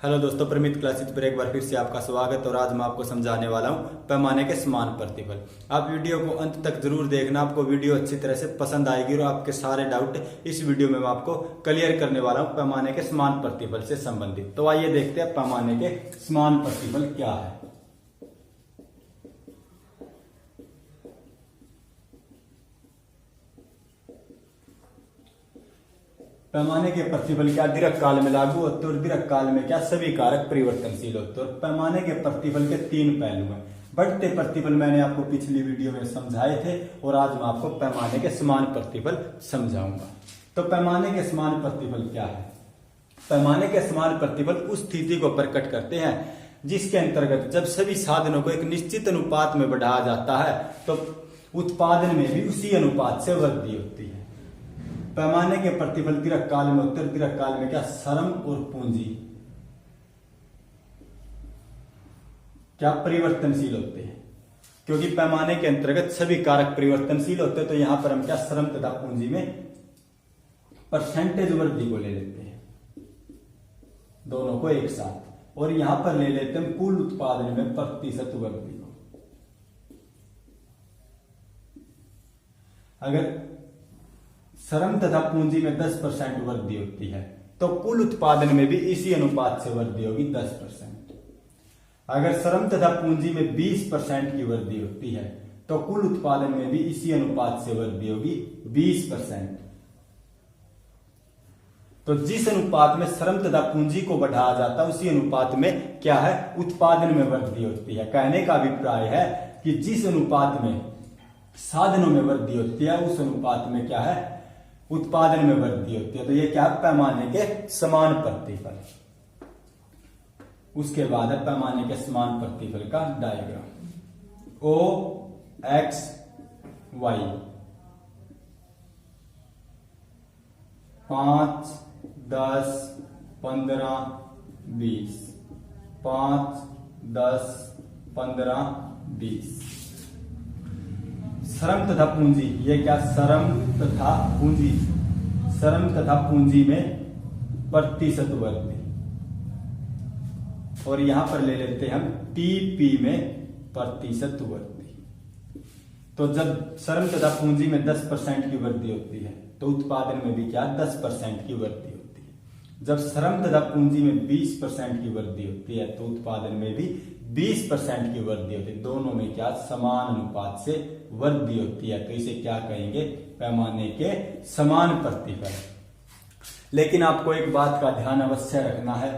Hello दोस्तों, प्रमित classes पर एक बार फिर से आपका स्वागत। और आज मैं आपको समझाने वाला हूं पैमाने के समान प्रतिफल। आप वीडियो को अंत तक जरूर देखना, आपको वीडियो अच्छी तरह से पसंद आएगी और आपके सारे डाउट इस वीडियो में मैं आपको क्लियर करने वाला हूं पैमाने के समान प्रतिफल से संबंधित। तो आइए देखते हैं पैमाने के समान प्रतिफल क्या है। पैमाने के प्रतिफल क्या दीर्घ काल में लागू होते और दीर्घ काल में क्या सभी कारक परिवर्तनशील होते। और पैमाने के प्रतिफल के तीन पहलू हैं। बढ़ते प्रतिफल मैंने आपको पिछली वीडियो में समझाए थे और आज मैं आपको पैमाने के समान प्रतिफल समझाऊंगा। तो पैमाने के समान प्रतिफल क्या है? पैमाने के समान प्रतिफल उस स्थिति को प्रकट करते हैं जिसके अंतर्गत जब सभी साधनों को एक निश्चित अनुपात में बढ़ाया जाता है तो उत्पादन में भी उसी अनुपात से वृद्धि होती है। पैमाने के प्रतिफल दीर्घ काल में होते, दीर्घ काल में क्या श्रम और पूंजी क्या परिवर्तनशील होते हैं, क्योंकि पैमाने के अंतर्गत सभी कारक परिवर्तनशील होते हैं। तो यहां पर हम क्या श्रम तथा पूंजी में परसेंटेज वृद्धि को ले लेते हैं, दोनों को एक साथ, और यहां पर ले लेते हैं कुल उत्पादन में प्रतिशत वृद्धि को। अगर श्रम तथा पूंजी में 10% वृद्धि होती है तो कुल उत्पादन में भी इसी अनुपात से वृद्धि होगी 10%। अगर श्रम तथा पूंजी में 20% की वृद्धि होती है तो कुल उत्पादन में भी इसी अनुपात से वृद्धि होगी 20%। तो जिस अनुपात में श्रम तथा पूंजी को बढ़ाया जाता है उसी अनुपात में क्या है, उत्पादन में वृद्धि होती है। कहने का अभिप्राय है कि जिस अनुपात में साधनों में वृद्धि होती है उस अनुपात में क्या है, उत्पादन में वृद्धि होती है। तो ये क्या है, पैमाने के समान प्रतिफल। उसके बाद है पैमाने के समान प्रतिफल का डायग्राम। ओ एक्स वाई 5, 10, 15, 20, 5, 10, 15, 20। श्रम तथा पूंजी, ये क्या, श्रम तथा पूंजी, श्रम तथा पूंजी में प्रतिशत वृद्धि। और यहां पर ले लेते हैं हम टीपी में प्रतिशत वृद्धि। तो जब श्रम तथा पूंजी में 10% की वृद्धि होती है तो उत्पादन में भी क्या 10% की वृद्धि होती है। जब श्रम तथा पूंजी में 20% की वृद्धि होती है तो उत्पादन में भी 20% की वृद्धि होती है। दोनों में क्या समान अनुपात से वृद्धि होती है। तो इसे क्या कहेंगे, पैमाने के समान प्रतिफल। लेकिन आपको एक बात का ध्यान अवश्य रखना है।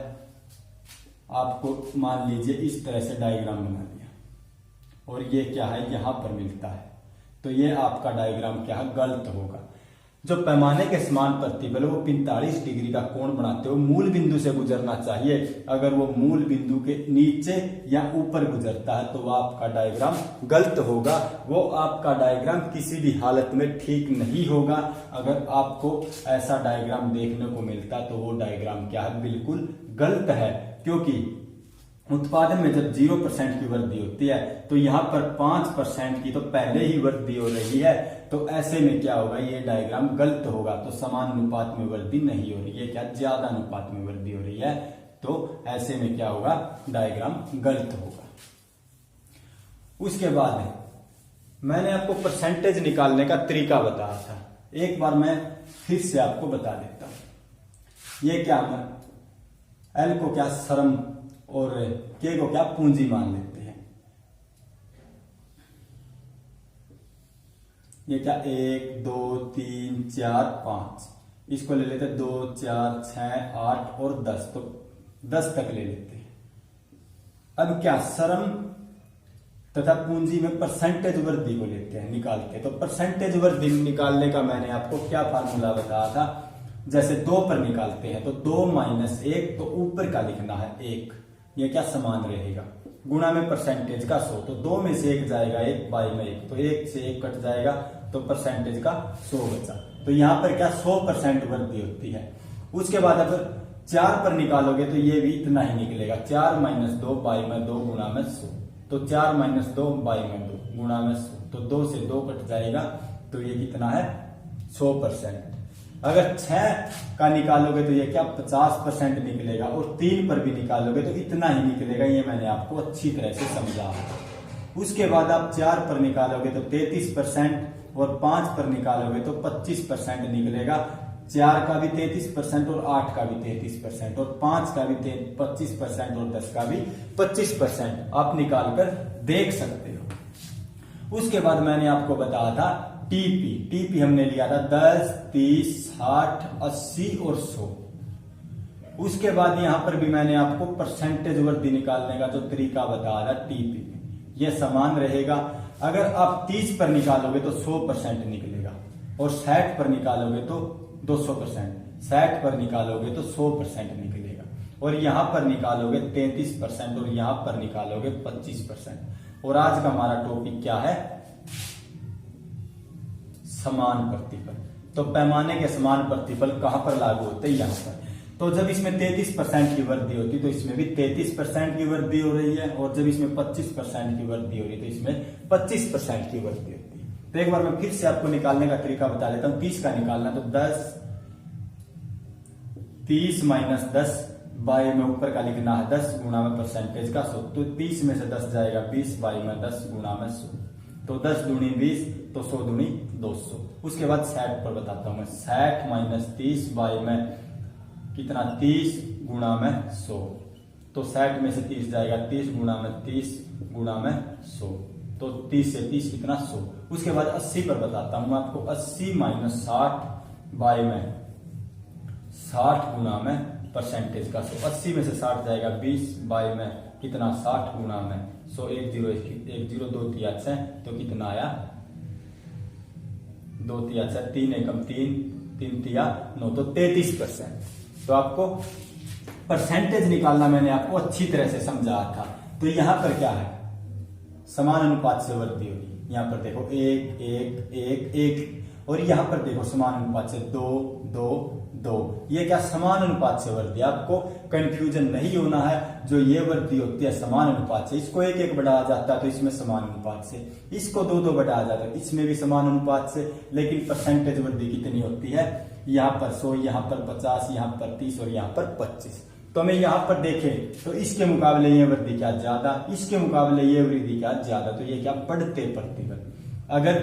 आपको मान लीजिए इस तरह से डायग्राम बना दिया और ये क्या है, यहां पर मिलता है, तो ये आपका डायग्राम क्या है, गलत होगा। जो पैमाने के समान प्रतिफल वो 45 डिग्री का कोण बनाते हुए मूल बिंदु से गुजरना चाहिए। अगर वो मूल बिंदु के नीचे या ऊपर गुजरता है तो वो आपका डायग्राम गलत होगा। वो आपका डायग्राम किसी भी हालत में ठीक नहीं होगा। अगर आपको ऐसा डायग्राम देखने को मिलता तो वो डायग्राम क्या है, बिल्कुल गलत है। क्योंकि उत्पादन में जब 0% की वृद्धि होती है तो यहां पर 5% की तो पहले ही वृद्धि हो रही है। तो ऐसे में क्या होगा, ये डायग्राम गलत होगा। तो समान अनुपात में वृद्धि नहीं हो रही है, क्या ज्यादा अनुपात में वृद्धि हो रही है। तो ऐसे में क्या होगा, डायग्राम गलत होगा। उसके बाद मैंने आपको परसेंटेज निकालने का तरीका बताया था, एक बार मैं फिर से आपको बता देता हूं। ये क्या है, एल को क्या श्रम और के को क्या पूंजी मान लेते हैं। ये क्या 1, 2, 3, 4, 5, इसको ले लेते हैं 2, 4, 6, 8 और 10, तो 10 तक ले लेते हैं। अब क्या श्रम तथा पूंजी में परसेंटेज वृद्धि को लेते हैं, निकालते हैं। तो परसेंटेज वृद्धि निकालने का मैंने आपको क्या फार्मूला बताया था, जैसे 2 पर निकालते हैं तो 2 - 1, तो ऊपर का लिखना है 1, ये क्या समान रहेगा, गुणा में परसेंटेज का 100, तो 2 में से 1 जाएगा 1 बाई में 1, तो 1 से 1 कट जाएगा तो परसेंटेज का 100 बचा। तो यहां पर क्या 100% वृद्धि होती है। उसके बाद अगर 4 पर निकालोगे तो ये भी इतना ही निकलेगा, 4 - 2 बाई में 2 गुणा में 100, तो 4 - 2 बाई में 2 गुणा में 100, तो 2 से 2 कट जाएगा तो ये कितना है 100%। अगर 6 का निकालोगे तो ये क्या 50% निकलेगा, और 3 पर भी निकालोगे तो इतना ही निकलेगा। ये मैंने आपको अच्छी तरह से समझा। उसके बाद आप 4 पर निकालोगे तो 33%, और 5 पर निकालोगे तो 25% निकलेगा। 4 का भी 33% और 8 का भी 33% और 5 का भी 25% और 10 का भी 25% आप निकाल कर देख सकते हो। उसके बाद मैंने आपको बताया था टीपी हमने लिया था 10, 30, 60, 80 और 100। उसके बाद यहां पर भी मैंने आपको परसेंटेज वृद्धि निकालने का जो तरीका बताया था टीपी में, यह समान रहेगा। अगर आप 30 पर निकालोगे तो 100% निकलेगा, और 60 पर निकालोगे तो 200%, 60 पर निकालोगे तो 100% निकलेगा, और यहां पर निकालोगे 33% और यहां पर निकालोगे 25%। और आज का हमारा टॉपिक क्या है? समान प्रतिफल। तो पैमाने के समान प्रतिफल कहां पर लागू होते हैं? यहां पर। तो जब इसमें 33% की वृद्धि होती है तो इसमें भी 33% की वृद्धि हो रही है, और जब इसमें 25% की वृद्धि हो रही है तो इसमें 25% की वृद्धि होती है। तो एक बार मैं फिर से आपको निकालने का तरीका बता देता हूं। 30 का निकालना तो 30 - 10 बाई में ऊपर का लिखना है 10 गुणा में परसेंटेज का 100। तो 30 में से 10 जाएगा 20, बाई में 10 गुणा में 100। तो 10 दूनी 20, तो 100 दूनी 200। उसके बाद 60 पर बताता हूं मैं। 60 - 30 बाई में कितना 30 गुणा में 100। तो 60 में से 30 जाएगा 30 गुणा में 30 गुणा में 100। तो 30 से 30 कितना 100। उसके बाद 80 पर बताता हूं मैं आपको। 80 - 60 बाई में 60 गुणा में परसेंटेज का 100। 80 में से 60 जाएगा 20, बाई में कितना 60 गुणा में 100। 1 0 2 तिया 6, तो कितना आया 2 तिया 6, 3 एकम 3, 3 तिया 9, तो 33%। तो आपको परसेंटेज निकालना मैंने आपको अच्छी तरह से समझा था। तो यहां पर क्या है? समान अनुपात से वृद्धि होगी। यहां पर देखो 1 1 1 1, और यहां पर देखो समान अनुपात से 2 2 2। ये क्या समान अनुपात से वृद्धि? आपको कंफ्यूजन नहीं होना है। जो ये वृद्धि होती है समान अनुपात से, इसको 1 1 बढ़ाया जाता है तो इसमें समान अनुपात से, इसको 2 2 बढ़ाया जाता है इसमें भी समान अनुपात से। लेकिन परसेंटेज वृद्धि कितनी होती है? यहाँ पर 100, यहाँ पर 50, यहाँ पर 30 और यहाँ पर 25। तो हमें यहाँ पर देखें तो इसके मुकाबले ये वृद्धि क्या ज्यादा, इसके मुकाबले ये वृद्धि क्या ज्यादा। तो ये क्या बढ़ते प्रतिफल। अगर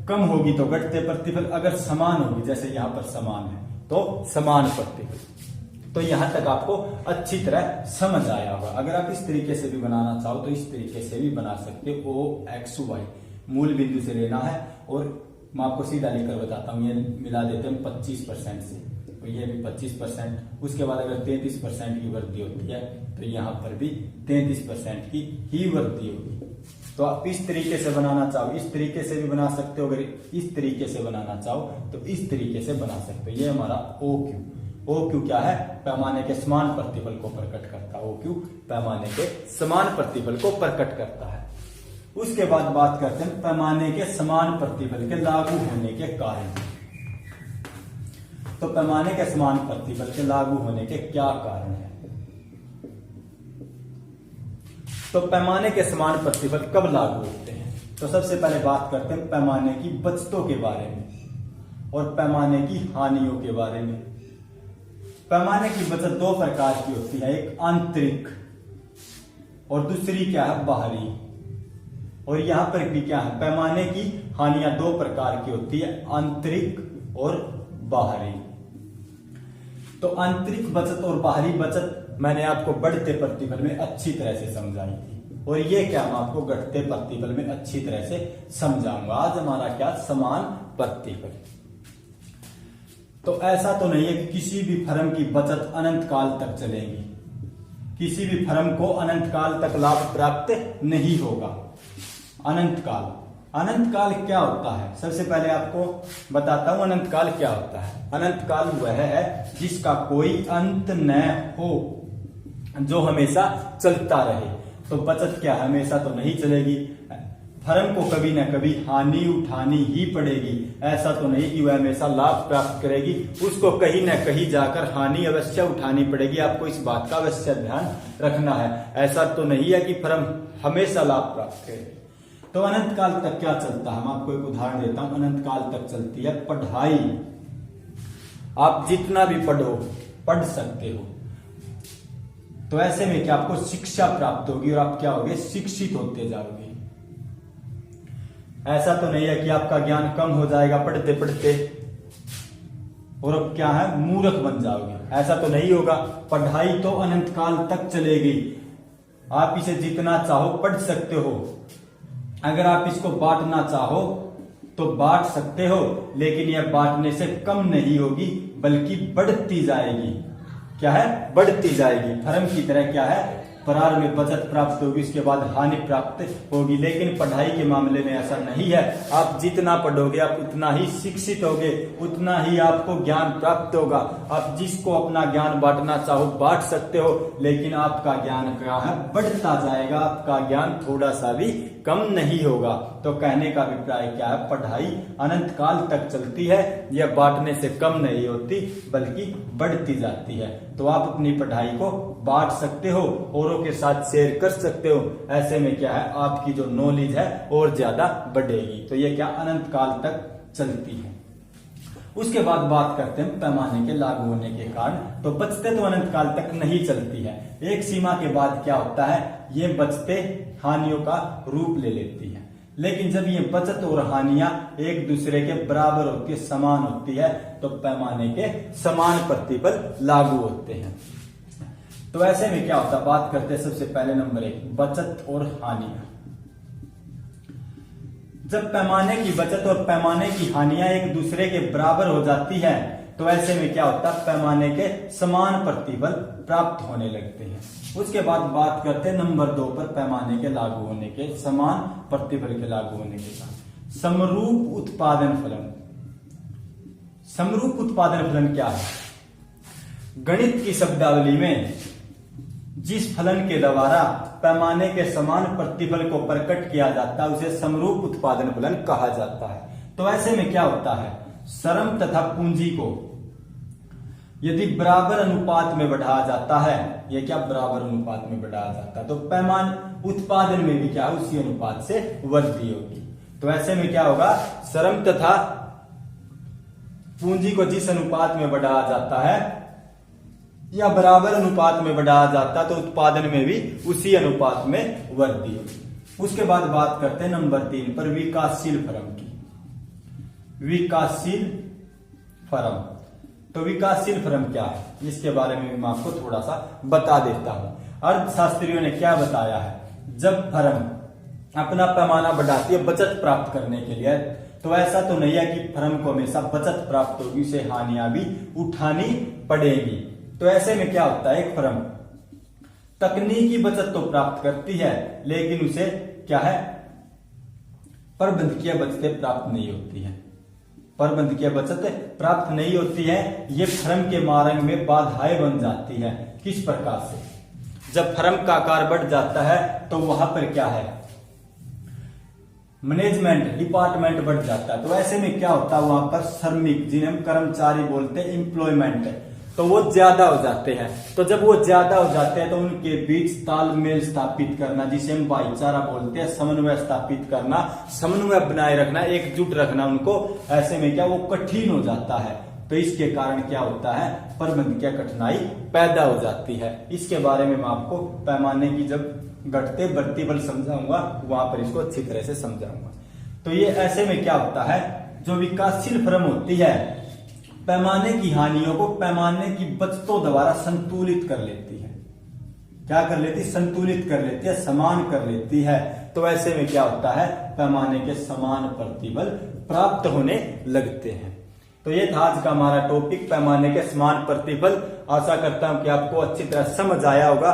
कम होगी तो घटते प्रतिफल, अगर समान होगी जैसे यहाँ पर समान है तो समान प्रतिफल। तो यहां तक आपको अच्छी तरह समझ आया होगा। अगर आप इस तरीके से भी बनाना चाहो तो इस तरीके से भी बना सकते हो। OXY मूल बिंदु से लेना है, और मैं आपको सीधा लिखकर बताता हूं। ये मिला देते हैं 25% से, तो ये भी 25%। उसके बाद अगर 33% की वृद्धि होती है तो यहां पर भी 33% की ही वृद्धि होगी। तो आप इस तरीके से बनाना चाहो इस तरीके से भी बना सकते हो, अगर इस तरीके से बनाना चाहो तो इस तरीके से बना सकते हो। ये हमारा OQ क्या है? पैमाने के समान प्रतिफल को प्रकट करता है। OQ पैमाने के समान प्रतिफल को प्रकट करता है। उसके बाद बात करते हैं पैमाने के समान प्रतिफल के लागू होने के कारण। तो पैमाने के समान प्रतिफल के लागू होने के क्या कारण है? तो पैमाने के समान प्रतिफल कब लागू होते हैं? तो सबसे पहले बात करते हैं पैमाने की बचतों के बारे में और पैमाने की हानियों के बारे में। पैमाने की बचत 2 प्रकार की होती है, एक आंतरिक और दूसरी क्या है? बाहरी। और यहां पर भी क्या है? पैमाने की हानियां 2 प्रकार की होती है, आंतरिक और बाहरी। तो आंतरिक बचत और बाहरी बचत मैंने आपको बढ़ते प्रतिफल में अच्छी तरह से समझाई थी, और ये क्या मैं आपको घटते प्रतिफल में अच्छी तरह से समझाऊंगा। आज हमारा क्या? समान प्रतिफल। तो ऐसा तो नहीं है कि किसी भी फर्म की बचत अनंत काल तक चलेगी, किसी भी फर्म को अनंत काल तक लाभ प्राप्त नहीं होगा। अनंत काल, अनंत काल क्या होता है? सबसे पहले आपको बताता हूं अनंत काल क्या होता है। अनंत काल वह है जिसका कोई अंत न हो, जो हमेशा चलता रहे। तो बचत क्या हमेशा तो नहीं चलेगी, फर्म को कभी न कभी हानि उठानी ही पड़ेगी। ऐसा तो नहीं कि वह हमेशा लाभ प्राप्त करेगी, उसको कहीं न कहीं जाकर हानि अवश्य उठानी पड़ेगी। आपको इस बात का अवश्य ध्यान रखना है। ऐसा तो नहीं है कि फर्म हमेशा लाभ प्राप्त करे। तो अनंत काल तक क्या चलता है? मैं आपको एक उदाहरण देता हूं। अनंत काल तक चलती है पढ़ाई, आप जितना भी पढ़ सकते हो। तो ऐसे में क्या आपको शिक्षा प्राप्त होगी और आप क्या होगे, शिक्षित होते जाओगे। ऐसा तो नहीं है कि आपका ज्ञान कम हो जाएगा पढ़ते पढ़ते और अब क्या है, मूर्ख बन जाओगे। ऐसा तो नहीं होगा। पढ़ाई तो अनंत काल तक चलेगी। आप इसे जितना चाहो पढ़ सकते हो। अगर आप इसको बांटना चाहो तो बांट सकते हो, लेकिन यह बांटने से कम नहीं होगी बल्कि बढ़ती जाएगी। क्या है, बढ़ती जाएगी। धर्म की तरह क्या है, प्रारंभ में बचत प्राप्त होगी, उसके बाद हानि प्राप्त होगी। लेकिन पढ़ाई के मामले में ऐसा नहीं है। आप जितना पढ़ोगे आप उतना ही शिक्षित होगे, उतना ही आपको ज्ञान प्राप्त होगा। आप जिसको अपना ज्ञान बांटना चाहो बांट सकते हो, लेकिन आपका ज्ञान क्या है, बढ़ता जाएगा। आपका ज्ञान थोड़ा सा भी कम नहीं होगा। तो कहने का अभिप्राय क्या है, पढ़ाई अनंत काल तक चलती है। यह बांटने से कम नहीं होती बल्कि बढ़ती जाती है। तो आप अपनी पढ़ाई को बांट सकते हो, औरों के साथ शेयर कर सकते हो। ऐसे में क्या है, आपकी जो नॉलेज है और ज्यादा बढ़ेगी। तो ये क्या अनंत काल तक चलती है। उसके बाद बात करते हैं पैमाने के लागू होने के कारण। तो बचते तो अनंत काल तक नहीं चलती है। एक सीमा के बाद क्या होता है, ये बचते हानियों का रूप ले लेती है। लेकिन जब ये बचत और हानियां एक दूसरे के बराबर होती है, समान होती है, तो पैमाने के समान प्रतिबल लागू होते हैं। तो ऐसे में क्या होता है, बात करते हैं सबसे पहले नंबर 1, बचत और हानियां। जब पैमाने की बचत और पैमाने की हानियां एक दूसरे के बराबर हो जाती है, तो ऐसे में क्या होता है, पैमाने के समान प्रतिबल प्राप्त होने लगते हैं। उसके बाद बात करते हैं नंबर 2 पर, पैमाने के लागू होने के, समान प्रतिबल के लागू होने के साथ समरूप उत्पादन फलन। समरूप उत्पादन फलन क्या है, गणित की शब्दावली में जिस फलन के द्वारा पैमाने के समान प्रतिबल को प्रकट किया जाता है उसे समरूप उत्पादन फलन कहा जाता है। तो ऐसे में क्या होता है, श्रम तथा पूंजी को यदि बराबर अनुपात में बढ़ाया जाता है, ये क्या बराबर अनुपात में बढ़ाया जाता है, तो पैमान उत्पादन में भी क्या उसी अनुपात से वृद्धि होगी। तो ऐसे में क्या होगा, श्रम तथा पूंजी को जिस अनुपात में बढ़ाया जाता है या बराबर अनुपात में बढ़ाया जाता है, तो उत्पादन में भी उसी अनुपात में वृद्धि होगी। उसके बाद बात करते हैं नंबर 3 पर, विकासशील फर्म की। विकासशील फर्म, तो विकासशील फर्म क्या है, इसके बारे में मैं आपको थोड़ा सा बता देता हूं। अर्थशास्त्रियों ने क्या बताया है, जब फर्म अपना पैमाना बढ़ाती है बचत प्राप्त करने के लिए, तो ऐसा तो नहीं है कि फर्म को हमेशा बचत प्राप्त होगी, उसे हानियां भी उठानी पड़ेगी। तो ऐसे में क्या होता है, एक फर्म तकनीकी बचत तो प्राप्त करती है, लेकिन उसे क्या है, प्रबंधकीय बचतें प्राप्त नहीं होती है। प्रबंधकीय बचत प्राप्त नहीं होती है। ये फर्म के मार्ग में बाधाएं बन जाती है। किस प्रकार से, जब फर्म का आकार बढ़ जाता है तो वहां पर क्या है, मैनेजमेंट डिपार्टमेंट बढ़ जाता है। तो ऐसे में क्या होता है, वहां पर श्रमिक, जिन्हें हम कर्मचारी बोलते हैं, एम्प्लॉयमेंट, तो वो ज्यादा हो जाते हैं। तो जब वो ज्यादा हो जाते हैं तो उनके बीच तालमेल स्थापित करना, जिसे हम भाईचारा बोलते हैं, समन्वय स्थापित करना, समन्वय बनाए रखना, एकजुट रखना उनको, ऐसे में क्या वो कठिन हो जाता है। तो इसके कारण क्या होता है, प्रबंधकीय कठिनाई पैदा हो जाती है। इसके बारे में मैं आपको पैमाने की जब घटते बढ़ती बल समझाऊंगा, वहां पर इसको अच्छी तरह से समझाऊंगा। तो ये ऐसे में क्या होता है, जो विकासशील फर्म होती है पैमाने की हानियों को पैमाने की बचतों द्वारा संतुलित कर लेती है। क्या कर लेती, संतुलित कर लेती है, समान कर लेती है। तो ऐसे में क्या होता है, पैमाने के समान प्रतिबल प्राप्त होने लगते हैं। तो ये था आज का हमारा टॉपिक, पैमाने के समान प्रतिबल। आशा करता हूं कि आपको अच्छी तरह समझ आया होगा।